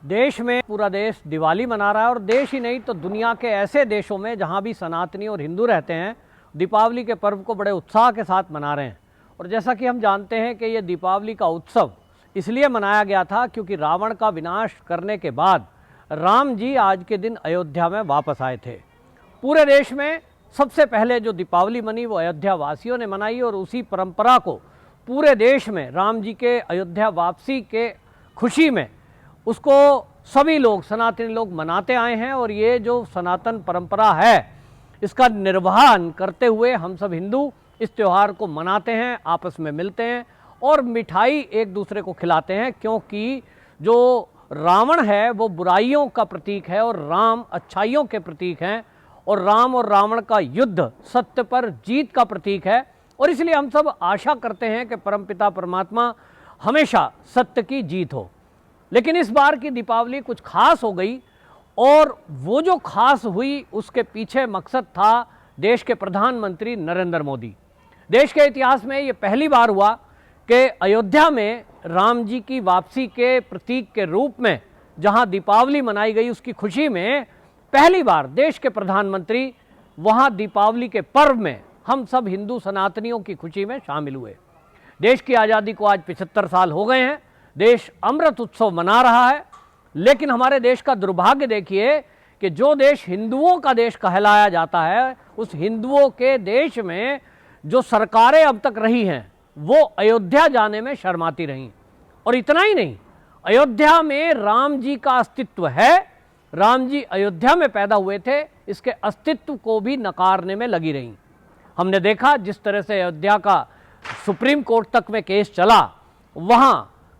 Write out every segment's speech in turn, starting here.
देश में पूरा देश दिवाली मना रहा है और देश ही नहीं तो दुनिया के ऐसे देशों में जहां भी सनातनी और हिंदू रहते हैं दीपावली के पर्व को बड़े उत्साह के साथ मना रहे हैं। और जैसा कि हम जानते हैं कि ये दीपावली का उत्सव इसलिए मनाया गया था क्योंकि रावण का विनाश करने के बाद राम जी आज के दिन अयोध्या में वापस आए थे। पूरे देश में सबसे पहले जो दीपावली मनी वो अयोध्या वासियों ने मनाई और उसी परंपरा को पूरे देश में राम जी के अयोध्या वापसी के खुशी में उसको सभी लोग सनातनी लोग मनाते आए हैं। और ये जो सनातन परंपरा है इसका निर्वहन करते हुए हम सब हिंदू इस त्यौहार को मनाते हैं, आपस में मिलते हैं और मिठाई एक दूसरे को खिलाते हैं, क्योंकि जो रावण है वो बुराइयों का प्रतीक है और राम अच्छाइयों के प्रतीक हैं और राम और रावण का युद्ध सत्य पर जीत का प्रतीक है। और इसलिए हम सब आशा करते हैं कि परमपिता परमात्मा हमेशा सत्य की जीत हो। लेकिन इस बार की दीपावली कुछ खास हो गई और वो जो खास हुई उसके पीछे मकसद था देश के प्रधानमंत्री नरेंद्र मोदी। देश के इतिहास में ये पहली बार हुआ कि अयोध्या में राम जी की वापसी के प्रतीक के रूप में जहां दीपावली मनाई गई उसकी खुशी में पहली बार देश के प्रधानमंत्री वहां दीपावली के पर्व में हम सब हिंदू सनातनियों की खुशी में शामिल हुए। देश की आज़ादी को आज 75 साल हो गए हैं, देश अमृत उत्सव मना रहा है। लेकिन हमारे देश का दुर्भाग्य देखिए कि जो देश हिंदुओं का देश कहलाया जाता है उस हिंदुओं के देश में जो सरकारें अब तक रही हैं वो अयोध्या जाने में शर्माती रहीं। और इतना ही नहीं, अयोध्या में राम जी का अस्तित्व है, राम जी अयोध्या में पैदा हुए थे, इसके अस्तित्व को भी नकारने में लगी रहीं। हमने देखा जिस तरह से अयोध्या का सुप्रीम कोर्ट तक में केस चला, वहां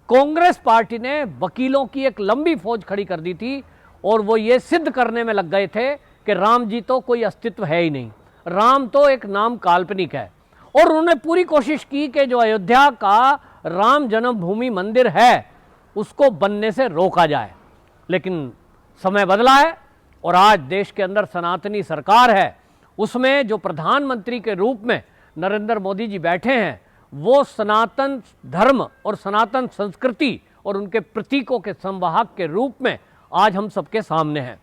कांग्रेस पार्टी ने वकीलों की एक लंबी फौज खड़ी कर दी थी और वो ये सिद्ध करने में लग गए थे कि राम जी तो कोई अस्तित्व है ही नहीं, राम तो एक नाम काल्पनिक है। और उन्होंने पूरी कोशिश की कि जो अयोध्या का राम जन्मभूमि मंदिर है उसको बनने से रोका जाए। लेकिन समय बदला है और आज देश के अंदर सनातनी सरकार है, उसमें जो प्रधानमंत्री के रूप में नरेंद्र मोदी जी बैठे हैं वो सनातन धर्म और सनातन संस्कृति और उनके प्रतीकों के संवाहक के रूप में आज हम सबके सामने हैं।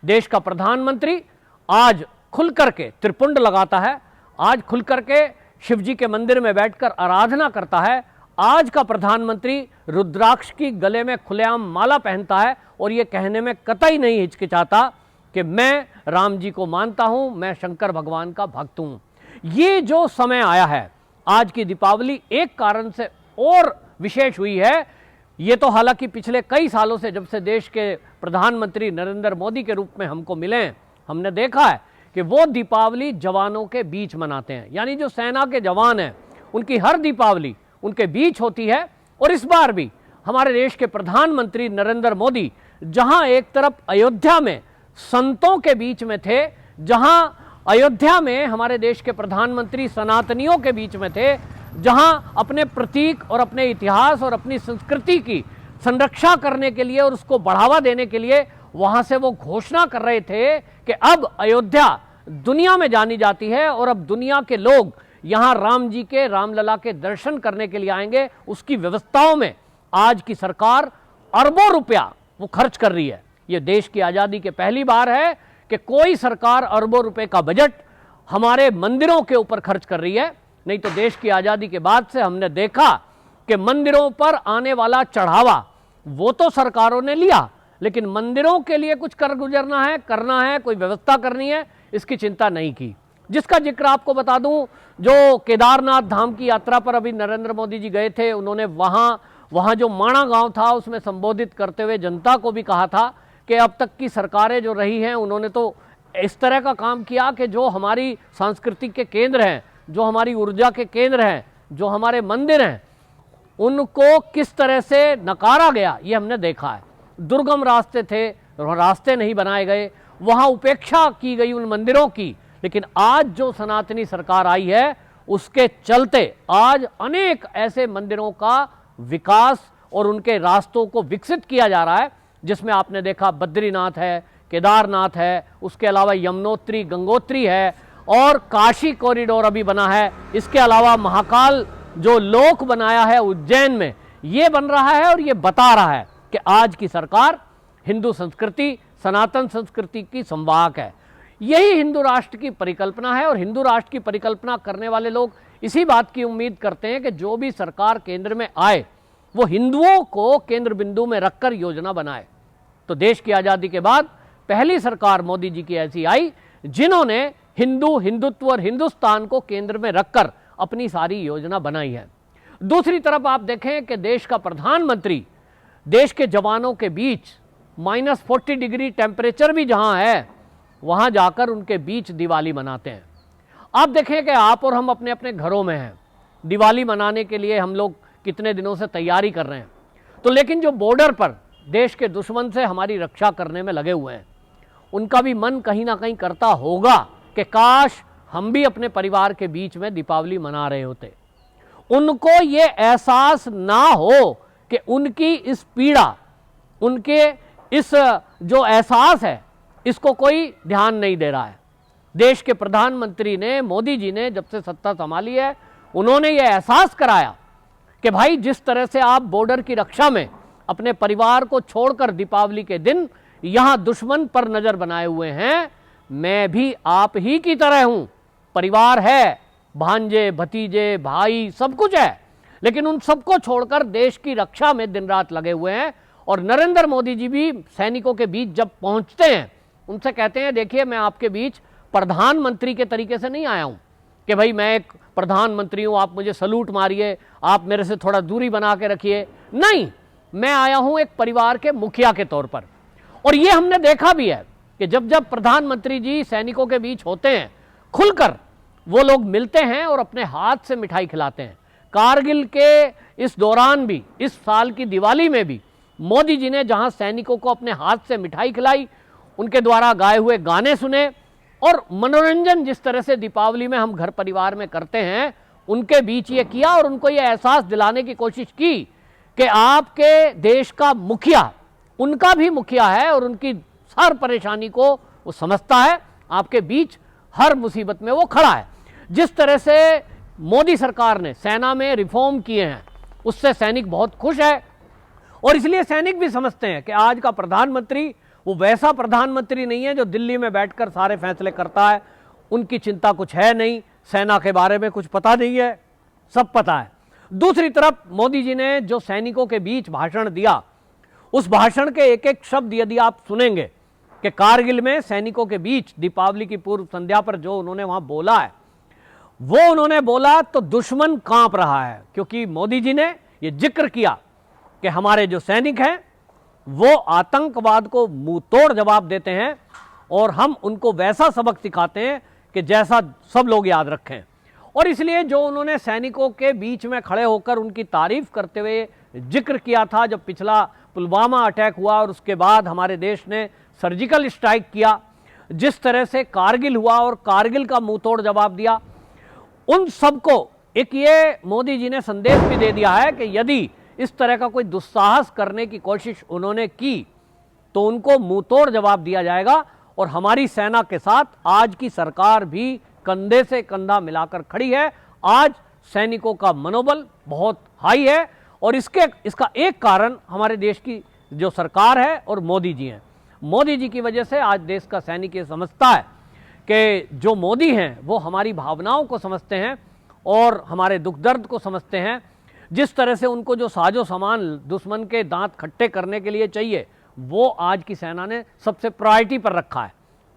देश का प्रधानमंत्री आज खुल करके त्रिपुंड लगाता है, आज खुल करके शिव जी के मंदिर में बैठकर आराधना करता है। आज का प्रधानमंत्री रुद्राक्ष की गले में खुलेआम माला पहनता है और ये कहने में कतई नहीं हिचकिचाता कि मैं राम जी को मानता हूं, मैं शंकर भगवान का भक्त हूं। ये जो समय आया है, आज की दीपावली एक कारण से और विशेष हुई है। ये तो हालांकि पिछले कई सालों से जब से देश के प्रधानमंत्री नरेंद्र मोदी के रूप में हमको मिले हमने देखा है कि वो दीपावली जवानों के बीच मनाते हैं, यानी जो सेना के जवान हैं उनकी हर दीपावली उनके बीच होती है। और इस बार भी हमारे देश के प्रधानमंत्री नरेंद्र मोदी जहां एक तरफ अयोध्या में संतों के बीच में थे, जहां अयोध्या में हमारे देश के प्रधानमंत्री सनातनियों के बीच में थे, जहां अपने प्रतीक और अपने इतिहास और अपनी संस्कृति की संरक्षा करने के लिए और उसको बढ़ावा देने के लिए वहां से वो घोषणा कर रहे थे कि अब अयोध्या दुनिया में जानी जाती है और अब दुनिया के लोग यहां राम जी के रामलला के दर्शन करने के लिए आएंगे। उसकी व्यवस्थाओं में आज की सरकार अरबों रुपया वो खर्च कर रही है। ये देश की आज़ादी के पहली बार है कि कोई सरकार अरबों रुपए का बजट हमारे मंदिरों के ऊपर खर्च कर रही है। नहीं तो देश की आज़ादी के बाद से हमने देखा कि मंदिरों पर आने वाला चढ़ावा वो तो सरकारों ने लिया, लेकिन मंदिरों के लिए कुछ कर गुजरना है, करना है, कोई व्यवस्था करनी है, इसकी चिंता नहीं की। जिसका जिक्र आपको बता दूं, जो केदारनाथ धाम की यात्रा पर अभी नरेंद्र मोदी जी गए थे, उन्होंने वहाँ जो माणा गांव था उसमें संबोधित करते हुए जनता को भी कहा था कि अब तक की सरकारें जो रही हैं उन्होंने तो इस तरह का काम किया कि जो हमारी सांस्कृतिक के केंद्र हैं, जो हमारी ऊर्जा के केंद्र हैं, जो हमारे मंदिर हैं, उनको किस तरह से नकारा गया ये हमने देखा है। दुर्गम रास्ते थे, रास्ते नहीं बनाए गए, वहाँ उपेक्षा की गई उन मंदिरों की। लेकिन आज जो सनातनी सरकार आई है उसके चलते आज अनेक ऐसे मंदिरों का विकास और उनके रास्तों को विकसित किया जा रहा है, जिसमें आपने देखा बद्रीनाथ है, केदारनाथ है, उसके अलावा यमुनोत्री गंगोत्री है और काशी कॉरिडोर अभी बना है। इसके अलावा महाकाल जो लोक बनाया है उज्जैन में, ये बन रहा है और ये बता रहा है कि आज की सरकार हिंदू संस्कृति, सनातन संस्कृति की संवाहक है। यही हिंदू राष्ट्र की परिकल्पना है और हिंदू राष्ट्र की परिकल्पना करने वाले लोग इसी बात की उम्मीद करते हैं कि जो भी सरकार केंद्र में आए वो हिंदुओं को केंद्र बिंदु में रखकर योजना बनाए। तो देश की आज़ादी के बाद पहली सरकार मोदी जी की ऐसी आई जिन्होंने हिंदुत्व और हिंदुस्तान को केंद्र में रखकर अपनी सारी योजना बनाई है। दूसरी तरफ आप देखें कि देश का प्रधानमंत्री देश के जवानों के बीच -40 डिग्री टेम्परेचर भी जहां है वहां जाकर उनके बीच दिवाली मनाते हैं। आप देखें कि आप और हम अपने अपने घरों में हैं, दिवाली मनाने के लिए हम लोग कितने दिनों से तैयारी कर रहे हैं। तो लेकिन जो बॉर्डर पर देश के दुश्मन से हमारी रक्षा करने में लगे हुए हैं, उनका भी मन कहीं ना कहीं करता होगा कि काश हम भी अपने परिवार के बीच में दीपावली मना रहे होते। उनको ये एहसास ना हो कि उनकी इस पीड़ा, उनके इस जो एहसास है, इसको कोई ध्यान नहीं दे रहा है। देश के प्रधानमंत्री ने, मोदी जी ने जब से सत्ता संभाली है, उन्होंने ये एहसास कराया कि भाई जिस तरह से आप बॉर्डर की रक्षा में अपने परिवार को छोड़कर दीपावली के दिन यहां दुश्मन पर नजर बनाए हुए हैं, मैं भी आप ही की तरह हूं। परिवार है, भांजे, भतीजे, भाई, सब कुछ है, लेकिन उन सबको छोड़कर देश की रक्षा में दिन रात लगे हुए हैं। और नरेंद्र मोदी जी भी सैनिकों के बीच जब पहुंचते हैं, उनसे कहते हैं देखिए मैं आपके बीच प्रधानमंत्री के तरीके से नहीं आया हूं कि भाई मैं एक प्रधानमंत्री हूं, आप मुझे सलूट मारिए, आप मेरे से थोड़ा दूरी बना के रखिए। नहीं, मैं आया हूं एक परिवार के मुखिया के तौर पर। और ये हमने देखा भी है कि जब जब प्रधानमंत्री जी सैनिकों के बीच होते हैं, खुलकर वो लोग मिलते हैं और अपने हाथ से मिठाई खिलाते हैं। कारगिल के इस दौरान भी, इस साल की दिवाली में भी मोदी जी ने जहां सैनिकों को अपने हाथ से मिठाई खिलाई, उनके द्वारा गाए हुए गाने सुने और मनोरंजन जिस तरह से दीपावली में हम घर परिवार में करते हैं, उनके बीच ये किया और उनको ये एहसास दिलाने की कोशिश की कि आपके देश का मुखिया उनका भी मुखिया है और उनकी हर परेशानी को वो समझता है, आपके बीच हर मुसीबत में वो खड़ा है। जिस तरह से मोदी सरकार ने सेना में रिफॉर्म किए हैं, उससे सैनिक बहुत खुश है। और इसलिए सैनिक भी समझते हैं कि आज का प्रधानमंत्री वो वैसा प्रधानमंत्री नहीं है जो दिल्ली में बैठकर सारे फैसले करता है, उनकी चिंता कुछ है नहीं, सेना के बारे में कुछ पता नहीं है, सब पता है। दूसरी तरफ मोदी जी ने जो सैनिकों के बीच भाषण दिया, उस भाषण के एक एक शब्द यदि आप सुनेंगे कि कारगिल में सैनिकों के बीच दीपावली की पूर्व संध्या पर जो उन्होंने वहां बोला है, वो उन्होंने बोला तो दुश्मन कांप रहा है। क्योंकि मोदी जी ने ये जिक्र किया कि हमारे जो सैनिक हैं वो आतंकवाद को मुंह तोड़ जवाब देते हैं और हम उनको वैसा सबक सिखाते हैं कि जैसा सब लोग याद रखें। और इसलिए जो उन्होंने सैनिकों के बीच में खड़े होकर उनकी तारीफ करते हुए जिक्र किया था, जब पिछला पुलवामा अटैक हुआ और उसके बाद हमारे देश ने सर्जिकल स्ट्राइक किया, जिस तरह से कारगिल हुआ और कारगिल का मुंह तोड़ जवाब दिया, उन सबको एक ये मोदी जी ने संदेश भी दे दिया है कि यदि इस तरह का कोई दुस्साहस करने की कोशिश उन्होंने की तो उनको मुंह तोड़ जवाब दिया जाएगा। और हमारी सेना के साथ आज की सरकार भी कंधे से कंधा मिलाकर खड़ी है। आज सैनिकों का मनोबल बहुत हाई है और इसका एक कारण हमारे देश की जो सरकार है और मोदी जी हैं। मोदी जी की वजह से आज देश का सैनिक ये समझता है कि जो मोदी हैं वो हमारी भावनाओं को समझते हैं और हमारे दुख दर्द को समझते हैं। जिस तरह से उनको जो साजो सामान दुश्मन के दांत खट्टे करने के लिए चाहिए, वो आज की सेना ने सबसे प्रायोरिटी पर रखा है।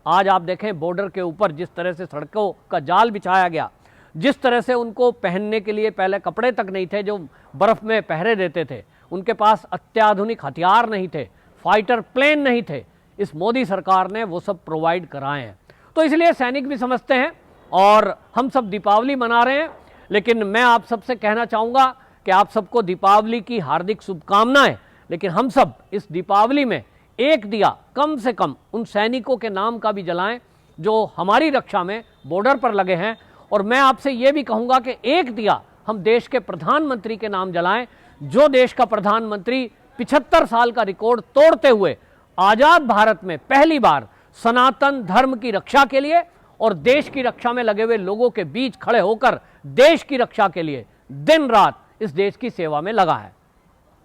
आज आप देखें बॉर्डर के ऊपर जिस तरह से सड़कों का जाल बिछाया गया, जिस तरह से उनको पहनने के लिए पहले कपड़े तक नहीं थे जो बर्फ़ में पहरे देते थे, उनके पास अत्याधुनिक हथियार नहीं थे, फाइटर प्लेन नहीं थे, इस मोदी सरकार ने वो सब प्रोवाइड कराए हैं। तो इसलिए सैनिक भी समझते हैं और हम सब दीपावली मना रहे हैं। लेकिन मैं आप सबसे कहना चाहूँगा कि आप सबको दीपावली की हार्दिक शुभकामनाएं। लेकिन हम सब इस दीपावली में एक दिया कम से कम उन सैनिकों के नाम का भी जलाएं जो हमारी रक्षा में बॉर्डर पर लगे हैं। और मैं आपसे ये भी कहूँगा कि एक दिया हम देश के प्रधानमंत्री के नाम जलाएं, जो देश का प्रधानमंत्री 75 साल का रिकॉर्ड तोड़ते हुए आज़ाद भारत में पहली बार सनातन धर्म की रक्षा के लिए और देश की रक्षा में लगे हुए लोगों के बीच खड़े होकर देश की रक्षा के लिए दिन रात इस देश की सेवा में लगा है।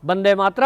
वंदे मातरम।